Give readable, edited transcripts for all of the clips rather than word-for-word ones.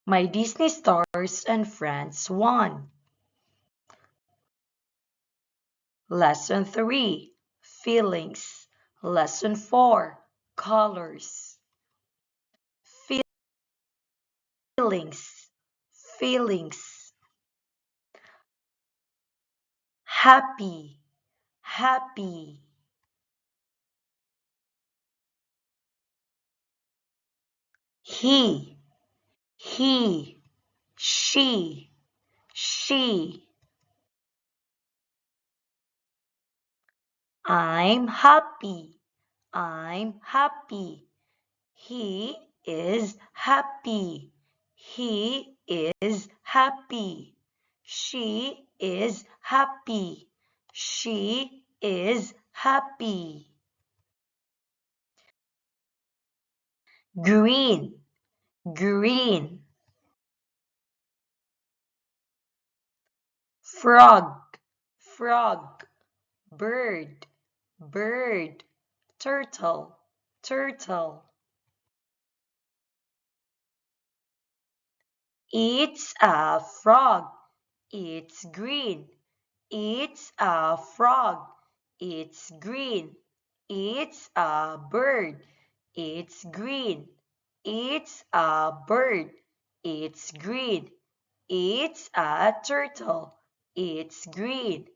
My Disney Stars and Friends 1. Lesson 3. Feelings. Lesson 4. Colors. Feelings. Feelings. Happy. Happy. He. He. She. She. I'm happy. I'm happy. He is happy. He is happy. She is happy. She is happy. Green. Green. Frog. Frog. Bird. Bird. Turtle. Turtle. It's a frog. It's green. It's a frog. It's green. It's a bird. It's green. It's a bird. It's green. It's a turtle. It's green.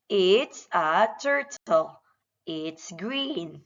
It's a turtle. It's green.